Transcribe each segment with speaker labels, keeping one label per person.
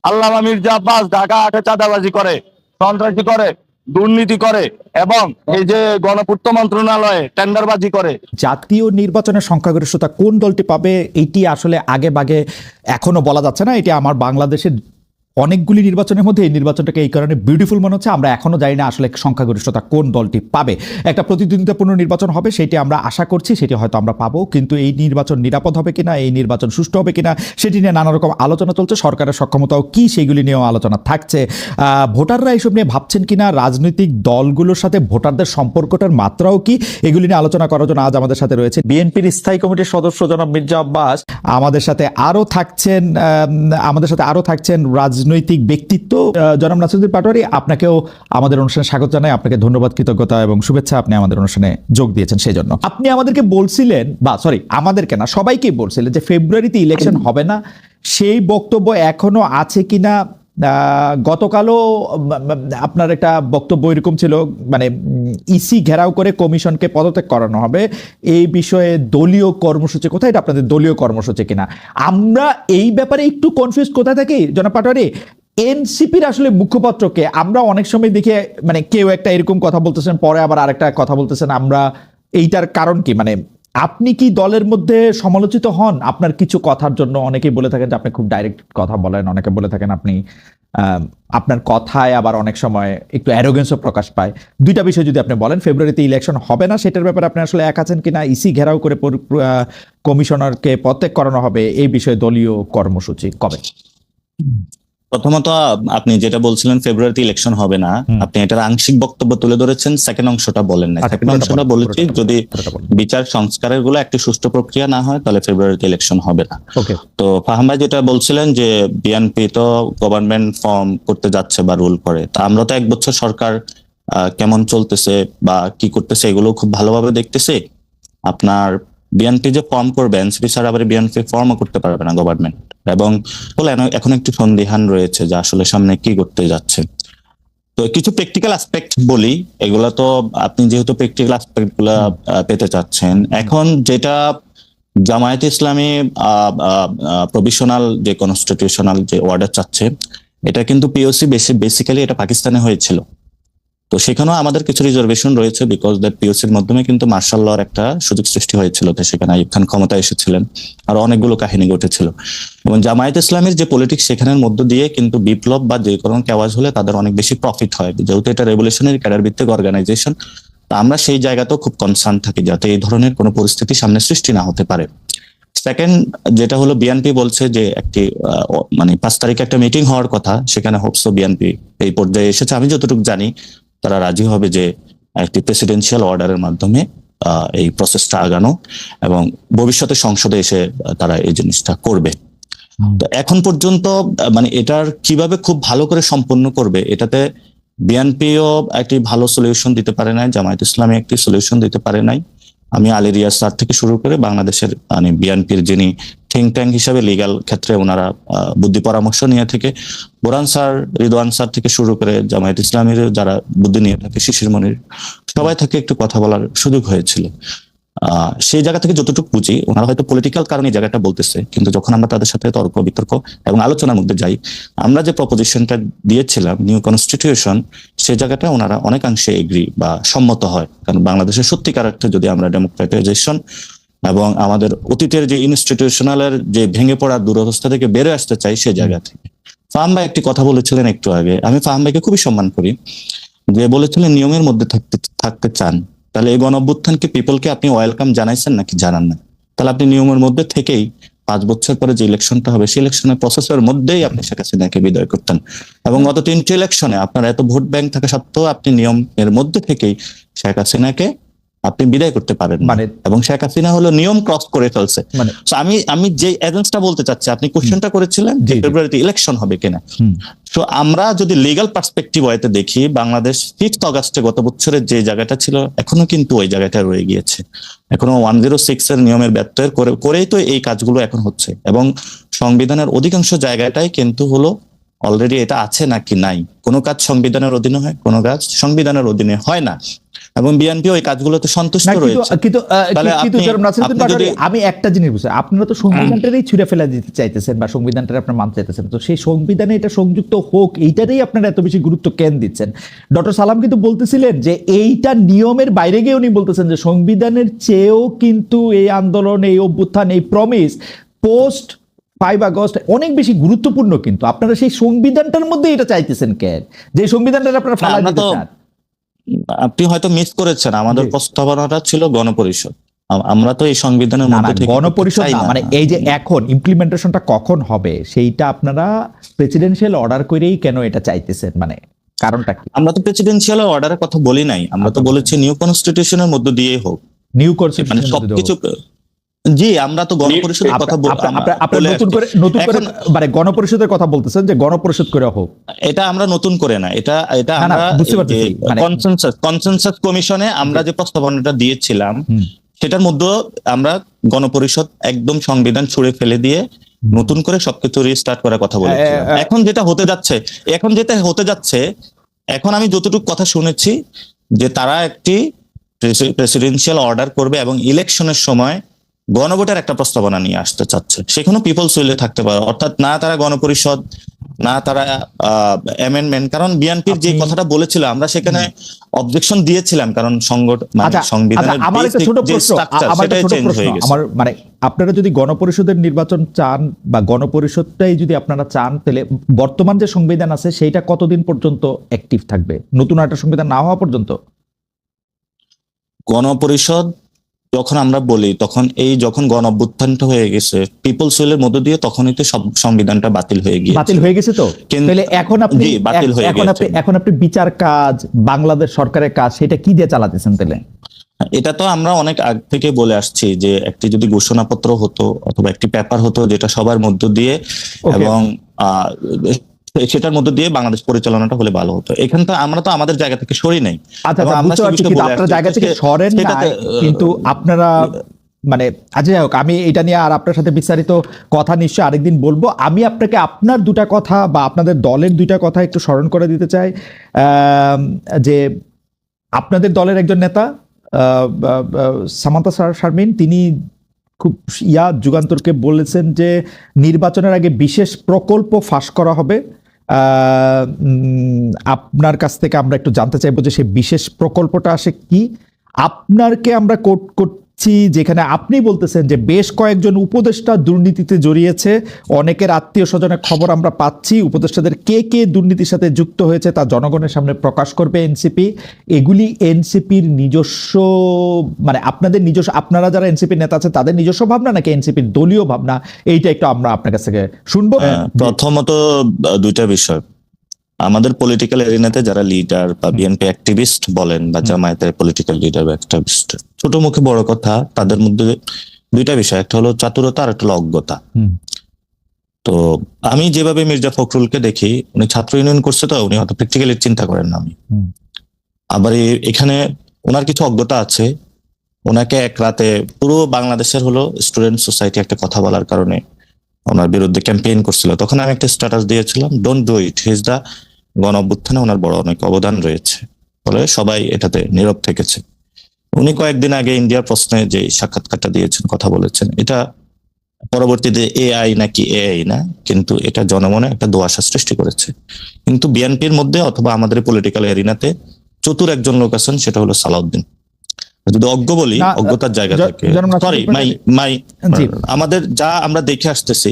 Speaker 1: আল্লামা মির্জা আব্বাস ঢাকা আটে চাঁদাবাজি করে, সন্ত্রাসী করে, দুর্নীতি করে এবং এই যে গণপূর্ত মন্ত্রণালয়ে টেন্ডারবাজি করে।
Speaker 2: জাতীয় নির্বাচনের সংখ্যাগরিষ্ঠতা কোন দলটি পাবে এটি আসলে আগে বাগে এখনো বলা যাচ্ছে না। এটি আমার বাংলাদেশের অনেকগুলি নির্বাচনের মধ্যে এই নির্বাচনটাকে এই কারণে বিউটিফুল মনে হচ্ছে। আমরা এখনো জানি না আসলে সংখ্যাগরিষ্ঠতা কোন দলটি পাবে। একটা প্রতিদ্বন্দ্বিতাপূর্ণ নির্বাচন হবে, সেটি আমরা আশা করছি, সেটি হয়তো আমরা পাবো, কিন্তু এই নির্বাচন নিরাপদ হবে কিনা, এই নির্বাচন সুষ্ঠু হবে কিনা, সেটি নিয়ে নানা রকম আলোচনা চলছে। সরকারের সক্ষমতাও কি সেগুলি নিয়েও আলোচনা থাকছে। ভোটাররা এইসব নিয়ে ভাবছেন কিনা, রাজনৈতিক দলগুলোর সাথে ভোটারদের সম্পর্কটার মাত্রাও কি, এগুলি নিয়ে আলোচনা করার জন্য আজ আমাদের সাথে রয়েছে বিএনপির স্থায়ী কমিটির সদস্য জনাব মির্জা আব্বাস। আমাদের সাথে আরো থাকছেন রাজনৈতিক ব্যক্তিত্ব জনাব নাসিরউদ্দিন পাটোয়ারী। আপনাকেও আমাদের অনুষ্ঠানে স্বাগত জানাই, আপনাকে ধন্যবাদ, কৃতজ্ঞতা এবং শুভেচ্ছা, আপনি আমাদের অনুষ্ঠানে যোগ দিয়েছেন সেই জন্য। আপনি আমাদেরকে বলছিলেন, আমাদেরকে না সবাইকেই বলছিলেন যে ফেব্রুয়ারিতে ইলেকশন হবে না, সেই বক্তব্য এখনো আছে কিনা। গতকালও আপনার একটা বক্তব্য এরকম ছিল, মানে ইসি ঘেরাও করে কমিশনকে পদত্যাগ করানো হবে, এই বিষয়ে দলীয় কর্মসূচি কোথায়, এটা আপনাদের দলীয় কর্মসূচি কিনা। আমরা এই ব্যাপারে একটু কনফিউজ কোথায় থাকি জনাব পাটোয়ারী। এনসিপির আসলে মুখপাত্রকে আমরা অনেক সময় দেখি, মানে কেউ একটা এরকম কথা বলতেছেন, পরে আবার আরেকটা কথা বলতেছেন। আমরা এইটার কারণ কি, মানে আপনি কি দলের মধ্যে সমালোচিত হন আপনার কিছু কথার জন্য? অনেকেই বলে থাকেন যে আপনি খুব ডাইরেক্ট কথা বলেন, অনেকে বলে থাকেন আপনি আপনার কথায় আবার অনেক সময় একটু অ্যারোগেন্সও প্রকাশ পায়। দুইটা বিষয় যদি আপনি বলেন, ফেব্রুয়ারিতে ইলেকশন হবে না সেটার ব্যাপারে আপনি আসলে এক আছেন কিনা, ইসি ঘেরাও করে কমিশনারকে পদত্যাগ করানো হবে, এই বিষয়ে দলীয় কর্মসূচি কবে?
Speaker 3: প্রথমত আপনি যেটা বলছিলেন ফেব্রুয়ারিতে ইলেকশন হবে না, আপনি এটার আংশিক বক্তব্য তুলে ধরেছেন, সেকেন্ড অংশটা বলেন না। সেকেন্ড অংশটা বলেছি যদি বিচার সংস্কারের গুলো একটি সুষ্ঠু প্রক্রিয়া না হয় তাহলে ফেব্রুয়ারিতে ইলেকশন হবে না। তো ফাহাম ভাই যেটা বলছিলেন যে বিএনপি তো গভর্নমেন্ট ফর্ম করতে যাচ্ছে বা রুল করে, তা আমরা তো 1 বছর সরকার কেমন চলতেছে বা কি করতেছে এগুলো খুব ভালোভাবে দেখতেছি। আপনার বিএনপি যে ফর্ম করবে, এনসিপি ছাড়া আবার বিএনপি ফর্মও করতে পারবে না গভর্নমেন্ট, এবং এখন একটু সন্দিহান রয়েছে যে আসলে সামনে কি করতে যাচ্ছে। তো কিছু প্র্যাকটিক্যাল অ্যাসপেক্ট বলি, এগুলা তো আপনি যেহেতু প্র্যাকটিক্যাল অ্যাসপেক্ট গুলা পেতে চাচ্ছেন, এখন যেটা জামায়াত ইসলামী প্রভিশনাল যে কনস্টিটিউশনাল যে অর্ডার চাচ্ছে, এটা কিন্তু পিওসি বেসিক্যালি এটা পাকিস্তানে হয়েছিল। তো সেখানেও আমাদের কিছু রিজার্ভেশন রয়েছে, বিকজ দ্যাট পিওসির মাধ্যমে কিন্তু মার্শাল লর একটা সুযোগ সৃষ্টি হয়েছিল, তো সেখানে আইয়ুব খান ক্ষমতা এসেছিলেন, আর অনেকগুলো কাহিনী ঘটেছিল। এবং জামায়াত ইসলামের যে পলিটিক্স সেখানের মধ্য দিয়ে কিন্তু বিপ্লব বা যে কোনো কেওয়াজ হলে তাদের অনেক বেশি প্রফিট হয়, যেহেতু এটা রেভলিউশনারি ক্যাডার ভিত্তিক অর্গানাইজেশন। আমরা সেই জায়গাতেও খুব কনসার্ন থাকি যাতে এই ধরনের কোনো পরিস্থিতি সামনে সৃষ্টি না হতে পারে। সেকেন্ড যেটা হলো, বিএনপি বলছে যে একটি মানে 5 তারিখে একটা মিটিং হওয়ার কথা, সেখানে হোপসো বিএনপি এই পর্যায়ে এসেছে। আমি যতটুকু জানি তারা রাজি হবে যে একটি প্রেসিডেন্সিয়াল অর্ডারের মাধ্যমে এই প্রসেসটা আগানো, এবং ভবিষ্যতে সংসদে এসে তারা এই জিনিসটা করবে। তো এখন পর্যন্ত মানে এটার কিভাবে খুব ভালো করে সম্পন্ন করবে, এটাতে বিএনপিও একটি ভালো সলিউশন দিতে পারে নাই, জামায়াত ইসলামী একটি সলিউশন দিতে পারে নাই। আমি আলী রিয়াজ স্যার থেকে শুরু করে বাংলাদেশের মানে বিএনপির যিনি থিঙ্ক ট্যাঙ্ক হিসাবে লিগ্যাল ক্ষেত্রে ওনারা বুদ্ধি পরামর্শ নিয়ে থেকে, বোরান স্যার, রিদওয়ান স্যার থেকে শুরু করে জামায়াত ইসলামীর যারা বুদ্ধি নিয়ে থাকে, শিশির মনির, সবাই থেকে একটু কথা বলার সুযোগ হয়েছিল। সেই জায়গা থেকে যতটুকু বুঝি ওনারা হয়তো পলিটিক্যাল কারণে এই জায়গাটা বলতেছে, কিন্তু যখন আমরা তাদের সাথে তর্ক বিতর্ক এবং আলোচনার মধ্যে যাই, আমরা যে প্রপোজিশনটা দিয়েছিলাম নিউ কনস্টিটিউশন, সেই জায়গাটা ওনারা অনেকাংশে এগ্রি বা সম্মত হয়। কারণ বাংলাদেশের সত্যিকার অর্থে যদি আমরা ডেমোক্রেটাইজেশন এবং আমাদের অতীতের যে ইনস্টিটিউশনালের যে ভেঙে পড়ার দুরবস্থা থেকে বেড়ে আসতে চাই, সেই জায়গা থেকে ফাহাম ভাই একটি কথা বলেছিলেন একটু আগে, আমি ফাহাম ভাইকে খুবই সম্মান করি, যে বলেছিলেন নিয়মের মধ্যে থাকতে চান। তাহলে এই গণঅভ্যুত্থানকে পিপলকে আপনি ওয়েলকাম জানাইছেন নাকি জানান না? তাহলে আপনি নিয়মের মধ্যে থেকেই 5 বছর পরে যে ইলেকশনটা হবে সেই ইলেকশনের প্রসেসের মধ্যেই আপনি শেখ হাসিনাকে বিদায় করতেন, এবং গত 3টি ইলেকশনে আপনার এত ভোট ব্যাংক থাকা সত্ত্বেও আপনি নিয়মের মধ্যে থেকেই শেখ হাসিনাকে আপনি বিদায় করতে পারেন, মানে এবং শেখ হাসিনা হলো নিয়ম ক্রস করে ফেলছে। মানে আমি যে এজেন্সটা বলতে চাচ্ছি, আপনি কোশ্চেনটা করেছিলেন যে ফেব্রুয়ারিতে ইলেকশন হবে কিনা। তো আমরা যদি লিগ্যাল পার্সপেক্টিভ ওয়েতে দেখি, বাংলাদেশ 5 অগাস্টে গত বছরের যে জায়গাটা ছিল এখনো কিন্তু ওই জায়গাটা রয়ে গিয়েছে। এখনো 106 এর নিয়মের ব্যত্যয় করেই তো এই কাজগুলো এখন হচ্ছে, এবং সংবিধানের অধিকাংশ জায়গাটাই কিন্তু হলো অলরেডি এটা আছে নাকি নাই। কোনো কাজ সংবিধানের অধীনে হয়, কোনো কাজ সংবিধানের অধীনে হয় না। এবং বিএনপি ওই কাজগুলোতে সন্তুষ্ট
Speaker 2: না, কিন্তু
Speaker 3: রয়েছে।
Speaker 2: কিন্তু
Speaker 3: তাহলে
Speaker 2: কিন্তু
Speaker 3: আপনি-
Speaker 2: জনাব নাসিরউদ্দিন
Speaker 3: আপনি
Speaker 2: পাটোয়ারি,
Speaker 3: যদি-
Speaker 2: আমি একটা জিনিস বুঝছি, আপনারা তো সংবিধানটারই ছুঁড়ে ফেলে দিতে চাইতেছেন বা সংবিধানটারে আপনারা মানতে চাইতেছেন, তো সেই সংবিধানে এটা সংযুক্ত হোক এইটারই আপনারা এত বেশি গুরুত্ব কেন দিচ্ছেন? ডক্টর সালাম কিন্তু বলতেছিলেন যে এইটা নিয়মের বাইরে গিয়ে উনি বলতেছেন যে সংবিধানের চেয়েও কিন্তু এই আন্দোলন, এই অভ্যুত্থান, এই প্রমিস পোস্ট 5 আগস্ট অনেক বেশি গুরুত্বপূর্ণ, কিন্তু আপনারা সেই সংবিধানটার মধ্যে এটা চাইতেছেন কেন, যে সংবিধানটা আপনারা ফালা
Speaker 3: আমরা
Speaker 2: দিতে
Speaker 3: তো-
Speaker 2: চান?
Speaker 3: আপনি হয়তো মিস করেছেন, আমাদের
Speaker 2: জি।
Speaker 3: প্রস্তাবনাটা ছিল গণপরিষদ। আমরা তো এই সংবিধানের
Speaker 2: না না,
Speaker 3: মধ্যে থেকে
Speaker 2: গণপরিষদ
Speaker 3: চাই
Speaker 2: না, মানে এই যে এখন ইমপ্লিমেন্টেশনটা কখন হবে সেইটা আপনারা প্রেসিডেন্সিয়াল অর্ডার করেই কেন এটা চাইতেছেন, মানে কারণটা কি?
Speaker 3: আমরা তো প্রেসিডেন্সিয়াল অর্ডারের কথা বলি নাই, আমরা তো বলেছি নিউ কনস্টিটিউশনের মধ্য দিয়েই হোক,
Speaker 2: নিউ
Speaker 3: মানে
Speaker 2: কনস্টিটিউশন
Speaker 3: সবকিছু। জি, আমরা তো গণপরিষদের কথা
Speaker 2: আপনারা নতুন করে
Speaker 3: এখন
Speaker 2: মানে গণপরিষদের কথা বলতেছেন যে গণপরিষদ করে হোক।
Speaker 3: এটা আমরা নতুন করে না, এটা এটা
Speaker 2: না, না,
Speaker 3: আমরা
Speaker 2: বুঝতে পারতেছি, মানে-
Speaker 3: কনসেনসাস কমিশনে আমরা যে প্রস্তাবনাটা দিয়েছিলাম
Speaker 2: হুম।
Speaker 3: সেটার মধ্যে আমরা গণপরিষদ একদম সংবিধান ছুঁড়ে ফেলে দিয়ে নতুন করে সবকিছু রিস্টার্ট করার কথা বলেছিলাম। এখন যেটা হতে যাচ্ছে, এখন আমি যতটুকু কথা শুনেছি যে তারা একটি প্রেসিডেন্সিয়াল অর্ডার করবে এবং ইলেকশনের সময় গণভোটের একটা প্রস্তাবনা নিয়ে আসতে চাচ্ছে। সেখানেও পিপলস উইলে থাকতে পারে, অর্থাৎ না তারা গণপরিষদ, না তারা অ্যামেন্ডমেন্ট। কারণ বিএনপির যে কথাটা বলেছিল আমরা সেখানে অবজেকশন দিয়েছিলাম, কারণ
Speaker 2: আচ্ছা,
Speaker 3: সংবিধানের
Speaker 2: আমার একটা ছোট
Speaker 3: যে
Speaker 2: প্রশ্ন,
Speaker 3: structure
Speaker 2: আমার একটা
Speaker 3: সেটাই
Speaker 2: ছোট
Speaker 3: চেঞ্জ
Speaker 2: প্রশ্ন,
Speaker 3: হয়ে গেছে।
Speaker 2: আমার মানে আপনারা যদি গণপরিষদের নির্বাচন চান বা গণপরিষদটাই যদি আপনারা চান, তাহলে বর্তমান যে সংবিধান আছে সেইটা কতদিন পর্যন্ত অ্যাক্টিভ থাকবে, নতুন একটা সংবিধান না হওয়া পর্যন্ত?
Speaker 3: গণপরিষদ যখন আমরা বলি তখন যখন গণ অভ্যুত্থানটা হয়ে গেছে পিপলস উইলের মধ্য দিয়ে, তখনই তো সব সংবিধানটা বাতিল হয়ে গিয়েছে।
Speaker 2: বাতিল হয়ে গেছে তো,
Speaker 3: কিন্তু-
Speaker 2: তাহলে এখন আপনি
Speaker 3: জি, বাতিল হয়ে গেছে।
Speaker 2: এখন আপনি বিচার কাজ, বাংলাদেশ সরকারের কাজ, সেটা কি দিয়ে চালাতেছেন তাহলে?
Speaker 3: এটা তো আমরা অনেক আগ থেকে বলে আসছি যে একটি যদি ঘোষণাপত্র হতো অথবা একটি পেপার হতো যেটা সবার মধ্য দিয়ে
Speaker 2: Okay.
Speaker 3: এবং সেটার মধ্য দিয়ে বাংলাদেশ পরিচালনাটা হলে ভালো হতো। এখান থেকে আমরা তো আমাদের জায়গা থেকে সরি নাই।
Speaker 2: আচ্ছা,
Speaker 3: এবং
Speaker 2: আচ্ছা,
Speaker 3: আমরা
Speaker 2: বুঝতে
Speaker 3: সে
Speaker 2: পারছি,
Speaker 3: বিষয়ে
Speaker 2: কিন্তু
Speaker 3: বলে
Speaker 2: আপনার
Speaker 3: আসছি।
Speaker 2: জায়গা থেকে সরেন
Speaker 3: সেটাতে,
Speaker 2: নাই, কিন্তু আপনারা মানে আচ্ছা, যাই হোক, আমি এটা নিয়ে আর আপনার সাথে বিস্তারিত কথা নিশ্চয়ই আরেকদিন বলবো। আমি আপনাকে আপনার দুটা কথা বা আপনাদের দলের দুইটা কথা একটু স্মরণ করে দিতে চাই। যে আপনাদের দলের একজন নেতা সামান্তা শারমিন, তিনি খুব যুগান্তরকে বলেছেন যে নির্বাচনের আগে বিশেষ প্রকল্প ফাঁস করা হবে। আপনার কাছ থেকে আমরা একটু জানতে চাইবো যে সেই বিশেষ প্রকল্পটা আসে কি। আপনারকে আমরা কোট করছি, যেখানে আপনি বলতেছেন যে বেশ কয়েকজন উপদেষ্টা দুর্নীতিতে জড়িয়েছে, অনেকের আত্মীয় স্বজনের খবর আমরা পাচ্ছি, উপদেষ্টাদের কে কে দুর্নীতির সাথে যুক্ত হয়েছে তা জনগণের সামনে প্রকাশ করবে এনসিপি। এগুলি এনসিপির নিজস্ব, মানে আপনাদের নিজস্ব, আপনারা যারা এনসিপির নেতা আছে তাদের নিজস্ব ভাবনা নাকি এনসিপির দলীয় ভাবনা, এইটা একটু আমরা আপনার কাছ থেকে শুনবো।
Speaker 3: প্রথমত দুইটা বিষয়, আমাদের পলিটিক্যাল এরিনাতে যারা লিডার বা বিএনপি অ্যাক্টিভিস্ট বলেন বা জামায়াতের পলিটিক্যাল লিডার বা অ্যাক্টিভিস্ট, ছোট মুখে বড় কথা, তাদের মধ্যে দুইটা বিষয়, একটা হলো চাতুরতা আর একটা হলো অজ্ঞতা। তো আমি যেভাবে মির্জা ফখরুলকে দেখি, উনি ছাত্র ইউনিয়ন করছে তো উনি হয়তো প্র্যাকটিক্যালি চিন্তা করেন না। আমি আবার এখানে ওনার কিছু অজ্ঞতা আছে। ওনাকে এক রাতে পুরো বাংলাদেশের হলো স্টুডেন্ট সোসাইটি একটা কথা বলার কারণে ওনার বিরুদ্ধে ক্যাম্পেইন করছিল, তখন আমি একটা স্ট্যাটাস দিয়েছিলাম, don't do it, he is the গণ অভ্যুত্থানে ওনার বড় অনেক অবদান রয়েছে, ফলে সবাই এটাতে নীরব থেকেছে। উনি কয়েকদিন আগে ইন্ডিয়ার প্রশ্নে যে সাক্ষাৎকারটা দিয়েছেন, কথা বলেছেন, এটা পরবর্তীতে এআই নাকি এআই না, কিন্তু এটা জনমনে একটা দোয়াশা সৃষ্টি করেছে। কিন্তু বিএনপির মধ্যে অথবা আমাদের পলিটিক্যাল এরিনাতে চতুর একজন লোক আছেন, সেটা হলো সালাউদ্দিন। যদি অজ্ঞ বলি,
Speaker 2: না,
Speaker 3: অজ্ঞতার জায়গা থেকে, সরি
Speaker 2: জি।
Speaker 3: আমাদের যা আমরা দেখে আসতেছি,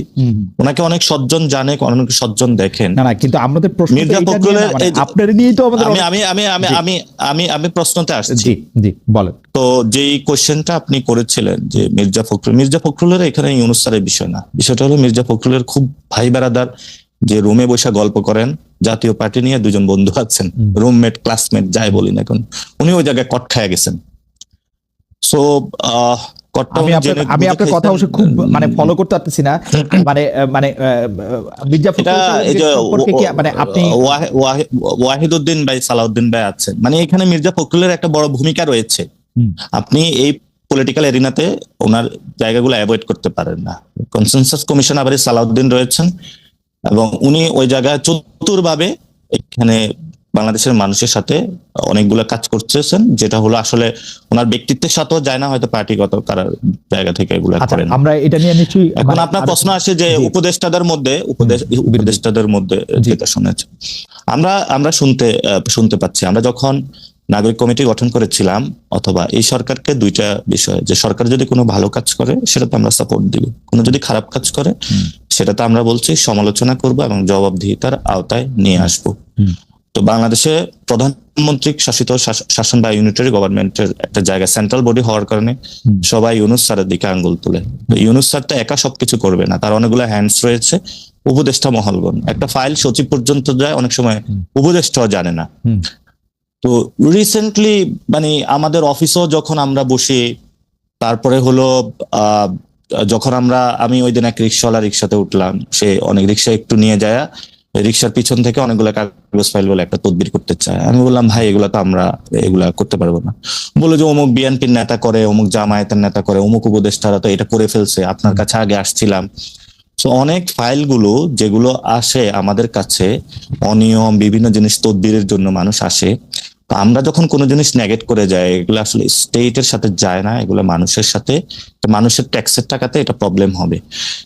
Speaker 3: ওনাকে অনেক সজ্জন জানে, অনেক সজ্জন দেখেন।
Speaker 2: না না, কিন্তু আমাদের প্রশ্ন
Speaker 3: মির্জা ফখরুলের
Speaker 2: আপনার নিয়েই তো আমাদের।
Speaker 3: আমি প্রশ্নতে আসছি।
Speaker 2: জি জি, বলেন।
Speaker 3: তো যেই কোশ্চেনটা আপনি করেছিলেন যে মির্জা ফখরুলের এখানে ইউনুস স্যারের বিষয় না, বিষয়টা হলো মির্জা ফখরুলের খুব ভাই বেড়াদার, যে রুমে বসে গল্প করেন, জাতীয় পার্টি নিয়ে দুজন বন্ধু আছেন, রুমমেট ক্লাসমেট যাই বলি না, এখন উনি ওই জায়গায় কট খায় গেছেন। সো
Speaker 2: আমি আপনার কথা অবশ্য খুব মানে ফলো করতে পারতেছি না, মানে মির্জা মানে আপনি
Speaker 3: ওয়াহিদউদ্দিন ভাই, সালাউদ্দিন ভাই আছেন, মানে এখানে মির্জা ফখরুলের একটা বড় ভূমিকা রয়েছে। আপনি এই পলিটিক্যাল এরিনাতে ওনার জায়গাগুলো অ্যাভয়েড করতে পারেন না। কনসেনসাস কমিশন আবার সালাউদ্দিন রয়েছেন এবং উনি ওই জায়গায় চতুরভাবে এখানে বাংলাদেশের মানুষের সাথে অনেকগুলো কাজ করতেছেন, যেটা হলো আসলে ওনার ব্যক্তিত্বের সাথেও যায় না, হয়তো পার্টিগত কারার জায়গা থেকে এগুলো
Speaker 2: আচ্ছা,
Speaker 3: করেন।
Speaker 2: আমরা এটা নিয়ে নিশ্চয়ই
Speaker 3: এখন আপনার প্রশ্ন আসে যে উপদেষ্টাদের মধ্যে যেটা শুনেছে, আমরা শুনতে পাচ্ছি, আমরা যখন নাগরিক কমিটি গঠন করেছিলাম অথবা এই সরকারকে দুইটা বিষয়, যে সরকার যদি কোনো ভালো কাজ করে সেটাতে আমরা সাপোর্ট দিব, কোনো যদি খারাপ কাজ করে সেটাতে আমরা বলছি সমালোচনা করব এবং জবাবদিহিতার আওতায় নিয়ে আসব। তো বাংলাদেশে প্রধানমন্ত্রী শাসিত শাসন বা ইউনিটারি গভর্নমেন্টের একটা জায়গা সেন্ট্রাল বডি হওয়ার কারণে সবাই ইউনূস স্যারের দিকে আঙ্গুল তুলে। ইউনূস স্যার তো একা সবকিছু করবে না, তার অনেকগুলো হ্যান্ডস রয়েছে, উপদেষ্টা মহলগণ, একটা ফাইল সচিব পর্যন্ত যায়, অনেক সময় উপদেষ্টাও জানে না। তো রিসেন্টলি মানে আমাদের অফিসও যখন আমরা বসি, তারপরে হলো যখন আমি ওই দিন এক রিক্সাতে উঠলাম, সে অনেক রিক্সা একটু নিয়ে যায়, রিক্সার পিছন থেকে অনেকগুলো কাগজ ফাইল বলে একটা তদবির করতে চায়। আমি বললাম ভাই এগুলা তো আমরা এগুলা করতে পারবো না। বলে যে অমুক বিএনপির নেতা করে, অমুক জামায়াতের নেতা করে, অমুক উপদেষ্টারা তো এটা করে ফেলছে, আপনার কাছে আগে আসছিলাম। তো অনেক ফাইলগুলো যেগুলো আসে আমাদের কাছে অনিয়ম বিভিন্ন জিনিস তদবিরের জন্য মানুষ আসে, তো আমরা যখন কোনো জিনিস নেগেট করে যাই, এগুলো আসলে স্টেটের সাথে যায় না, এগুলো মানুষের সাথে, মানুষের ট্যাক্সের টাকাতে এটা প্রবলেম হবে।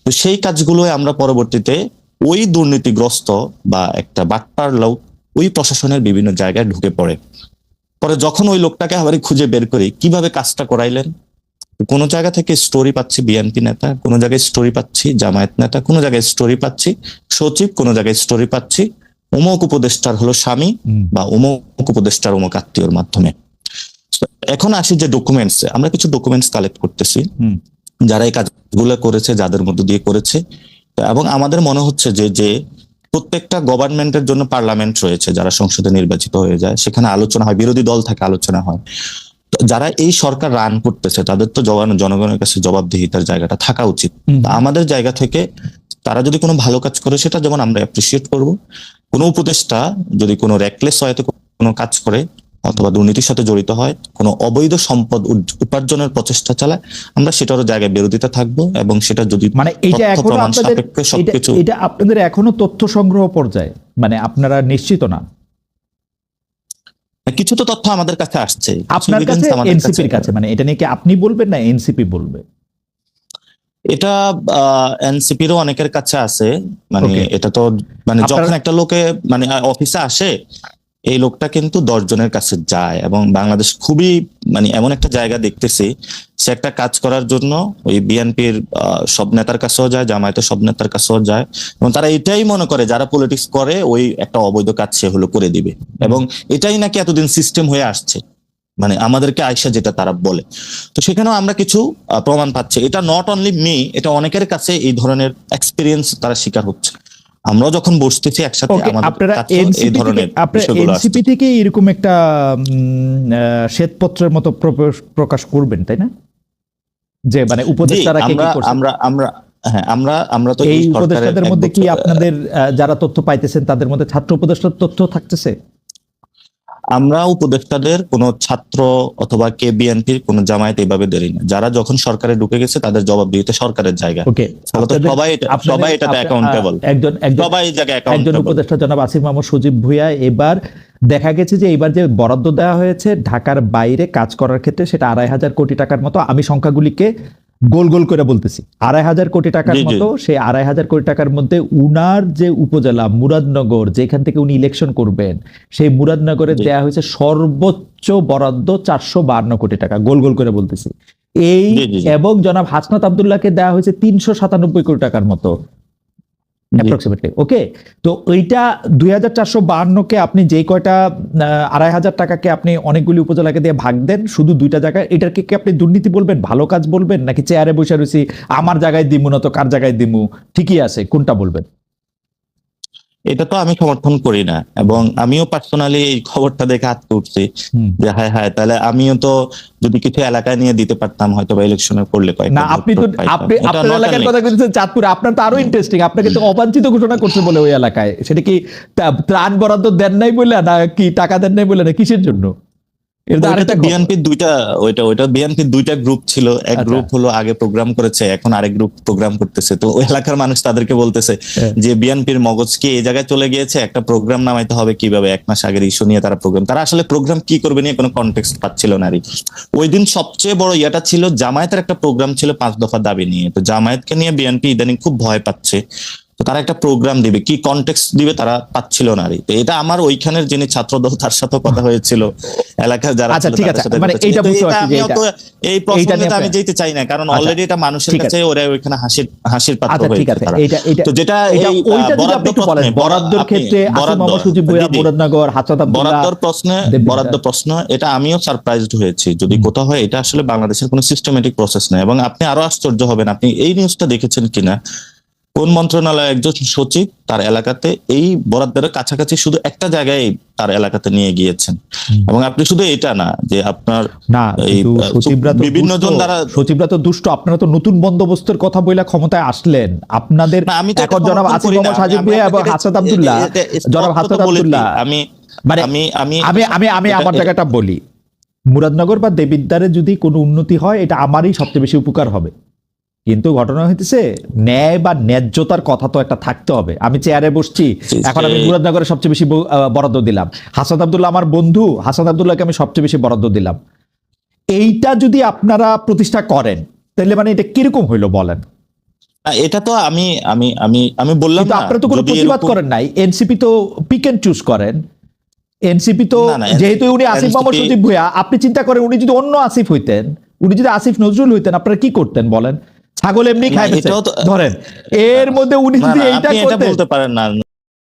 Speaker 3: তো সেই কাজগুলো আমরা পরবর্তীতে ওই দুর্নীতিগ্রস্ত বা একটা বাটপার লোক ওই প্রশাসনের বিভিন্ন জায়গায় ঢুকে পড়ে, পরে যখন ওই লোকটাকে আবার খুঁজে বের করি কিভাবে কাজটা করাইলেন, কোনো জায়গা থেকে স্টোরি পাচ্ছি বিএনপি নেতা, কোনো জায়গায় স্টোরি পাচ্ছি জামায়াত নেতা, কোনো জায়গায় স্টোরি পাচ্ছি সচিব, কোনো জায়গায় স্টোরি পাচ্ছি অমুক উপদেষ্টার হলো স্বামী বা অমুক উপদেষ্টার অমুক আত্মীয়র মাধ্যমে। এখন আসি যে ডকুমেন্টস, আমরা কিছু ডকুমেন্টস কালেক্ট করতেছি যারা এই কাজগুলো করেছে, যাদের মধ্য দিয়ে করেছে, এবং আমাদের মনে হচ্ছে যে প্রত্যেকটা গভর্নমেন্টের জন্য পার্লামেন্ট রয়েছে, যারা সংসদে নির্বাচিত হয়ে যায়, সেখানে আলোচনা হয়, বিরোধী দল থাকে, আলোচনা হয়। যারা এই সরকার রান করতেছে তাদের তো জনগণের কাছে জবাবদিহিতার জায়গাটা থাকা উচিত। আমাদের জায়গা থেকে তারা যদি কোনো ভালো কাজ করে সেটা যেমন আমরা অ্যাপ্রিসিয়েট করব, কোনো উপদেষ্টা যদি কোনো রেকলেস হয়তো কোনো কাজ করে অথবা দুর্নীতির সাথে জড়িত হয়, কোনো অবৈধ সম্পদ উপার্জনের প্রচেষ্টা চালায়, আমরা সেটারও জায়গায় বিরোধিতা থাকবো, এবং সেটা যদি
Speaker 2: মানে এটা এখনো এটা আপনাদের এখনো তথ্য সংগ্রহ পর্যায়ে, মানে আপনারা নিশ্চিত না?
Speaker 3: কিছু তো তথ্য আমাদের কাছে আসছে,
Speaker 2: আপনার কাছে, এনসিপির কাছে, মানে এটা নিয়ে কি আপনি বলবেন না এনসিপি বলবে?
Speaker 3: এটা এনসিপিরও অনেকের কাছে আছে, মানে এটা তো মানে যখন একটা লোকে মানে অফিসে আসে, এই লোকটা কিন্তু 10 জনের কাছে যায়, এবং বাংলাদেশ খুবই মানে এমন একটা জায়গা দেখতেছি, সে একটা কাজ করার জন্য ওই বিএনপির সব নেতার কাছেও যায়, জামায়াতের সব নেতার কাছেও যায়, এবং তারা এটাই মনে করে যারা পলিটিক্স করে ওই একটা অবৈধ কাজ সে হলো করে দিবে, এবং এটাই নাকি এতদিন সিস্টেম হয়ে আসছে, মানে আমাদেরকে আয়সা যেটা তারা বলে। তো সেখানেও আমরা কিছু প্রমাণ পাচ্ছি, এটা নট অনলি মি, এটা অনেকের কাছে এই ধরনের এক্সপিরিয়েন্স তারা শিকার হচ্ছে। আমরা যখন বসতেছি একসাথে,
Speaker 2: আপনারা এনসিপি থেকে এরকম একটা শ্বেতপত্রের মতো প্রকাশ করবেন, তাই না? যে মানে উপদেষ্টারা কি করছে,
Speaker 3: আমরা তো
Speaker 2: এই উপদেষ্টাদের মধ্যে কি আপনাদের যারা তথ্য পাইতেছেন তাদের মধ্যে ছাত্র উপদেষ্টার তথ্য থাকতেছে?
Speaker 3: আমরা উপদেষ্টাদের কোন ছাত্র অথবা কে বিএনপির কোন জামায়াত এইভাবে দেরি না, যারা যখন সরকারে ঢুকে গেছে তাদের জবাবদিহিতা সরকারের জায়গা, সবাই এটাতে অ্যাকাউন্টেবল, একজন
Speaker 2: উপদেষ্টা জনাব আসিফ মাহমুদ সজীব ভুঁইয়া, এবার দেখা গেছে যে এবার যে বরাদ্দ দেওয়া হয়েছে ঢাকার বাইরে কাজ করার ক্ষেত্রে, সেটা 2,500 কোটি টাকার মতো, আমি সংখ্যাগুলিকে গোল গোল করে বলতেছি, 2,500 কোটি টাকার মতো। সেই 2,500 কোটি টাকার মধ্যে উনার যে উপজেলা মুরাদনগর, যেখান থেকে উনি ইলেকশন করবেন, সেই মুরাদনগরে দেয়া হয়েছে সর্বোচ্চ বরাদ্দ 452 কোটি টাকা, গোল গোল করে বলতেছি এই, এবং জনাব হাসনাত আব্দুল্লাহকে দেওয়া হয়েছে 397 কোটি টাকার মতো অ্যাপ্রক্সিমেটলি। ওকে, তো ওইটা 2,452 কে আপনি যে কয়টা 2,500 টাকাকে আপনি অনেকগুলি উপজেলাকে দিয়ে ভাগ দেন শুধু 2টা জায়গায়, এটাকে কি আপনি দুর্নীতি বলবেন, ভালো কাজ বলবেন, নাকি চেয়ারে বসে রয়েছি আমার জায়গায় দিমু না তো কার জায়গায় দিমু, ঠিকই আছে, কোনটা বলবেন?
Speaker 3: এটা তো আমি সমর্থন করি না, এবং আমিও পার্সোনালি এই খবরটা দেখে হাত উঠছি যে হ্যাঁ তাহলে আমিও তো যদি কিছু এলাকায় নিয়ে দিতে পারতাম হয়তো বা ইলেকশনে করলে
Speaker 2: না, আপনি তো আপনার এলাকার কথা বলছেন চাঁদপুরে, আপনার তো আরো ইন্টারেস্টিং, আপনাকে তো অবাঞ্ছিত ঘোষণা করছে বলে ওই এলাকায়, সেটা কি ত্রাণ বরাদ্দ দেন নাই বলে, না কি টাকা দেন নাই বলে, না কিসের জন্য?
Speaker 3: বিএনপির দুইটা গ্রুপ ছিল, এক গ্রুপ হলো আগে প্রোগ্রাম করেছে, এখন আরেক গ্রুপ প্রোগ্রাম করতেছে। তো ওই এলাকার মানুষ তাদেরকে বলতেছে যে বিএনপির মগজ কি এই জায়গায় চলে গিয়েছে, একটা প্রোগ্রাম নামাইতে হবে কিভাবে, 1 মাস আগের ইস্যু নিয়ে তারা আসলে প্রোগ্রাম কি করবে নিয়ে কোনো কনটেক্সট পাচ্ছিল না। ওই দিন সবচেয়ে বড় ইয়েটা ছিল জামায়াতের একটা প্রোগ্রাম ছিল 5 দফা দাবি নিয়ে। তো জামায়াতকে নিয়ে বিএনপি ইদানিং খুব ভয় পাচ্ছে। তো তারা একটা প্রোগ্রাম দিবে, কি কনটেক্সট দিবে তারা পাচ্ছিল না। তো এটা আমার ওইখানের যিনি ছাত্রদল তার সাথে কথা হয়েছিল, এলাকার যারা
Speaker 2: আচ্ছা ঠিক আছে, মানে এইটা বুঝতে পারছি যে
Speaker 3: এই প্রসঙ্গে আমি যেতে চাই না, কারণ অলরেডি এটা মানুষের কাছে ওরা ওইখানে হাসির পাত্র হয়েছে তারা। তো যেটা
Speaker 2: ওইটা যদি আপনি একটু বলেন, বরাদ্দের ক্ষেত্রে আসিফ মোহাম্মদ সুজিব ভুঁইয়া, মুরাদনগর, হাসনাত আব্দুল্লাহ,
Speaker 3: বরাদ্দ প্রশ্ন এটা আমিও সারপ্রাইজড হয়েছি যদি কোথাও হয়। এটা আসলে বাংলাদেশের কোনো সিস্টেমেটিক প্রসেস নয়। এবং আপনি আরো আশ্চর্য হবেন, আপনি এই নিউজটা দেখেছেন কিনা, কোন মন্ত্রণালয়ের একজন সচিব তার এলাকাতে এই বরাদ্দের কাছাকাছি শুধু একটা জায়গায় তার এলাকাতে নিয়ে গিয়েছেন। এবং আপনি শুধু এটা না যে আপনার বিভিন্ন জন দ্বারা
Speaker 2: সচিবরা তো দুষ্ট, আপনারা তো নতুন বন্দোবস্তের কথা বইলা ক্ষমতায় আসলেন। আপনাদের এখন জনাব আসিফ মোহাম্মদ সাজিব ভুঁইয়া এবং হাসনাত আব্দুল্লাহ, জনাব হাসনাত আব্দুল্লাহ, আমি আমার জায়গাটা বলি, মুরাদনগর বা দেবিদ্বারে যদি কোনো উন্নতি হয় এটা আমারই সবচেয়ে বেশি উপকার হবে। কিন্তু ঘটনা হইতেছে ন্যায় বা ন্যায্যতার কথা তো একটা থাকতে হবে। আমি চেয়ারে বসছি, এখন আমি মুরাদনগরে সবচেয়ে বেশি বরাদ্দ দিলাম, হাসনাত আব্দুল্লাহ আমার বন্ধু, হাসনাত আব্দুল্লাহকে আমি সবচেয়ে বেশি বরাদ্দ দিলাম। এইটা যদি আপনারা প্রতিষ্ঠা করেন তাহলে মানে এটা কিরকম হইলো বলেন?
Speaker 3: এটা তো আমি বললাম না,
Speaker 2: আপনারা তো কোনো প্রতিবাদ করেন নাই। এনসিপি তো পিক এন্ড চুজ করেন। এনসিপি তো যেহেতু উনি আসিফ মোহাম্মদ সুজিব ভুঁইয়া, আপনি চিন্তা করেন উনি যদি অন্য আসিফ হইতেন, উনি যদি আসিফ নজরুল হইতেন, আপনারা কি করতেন বলেন? ছাগল এমনি খায় ধরেন, এর মধ্যে উনি যদি এইটা
Speaker 3: বলতে পারেন না।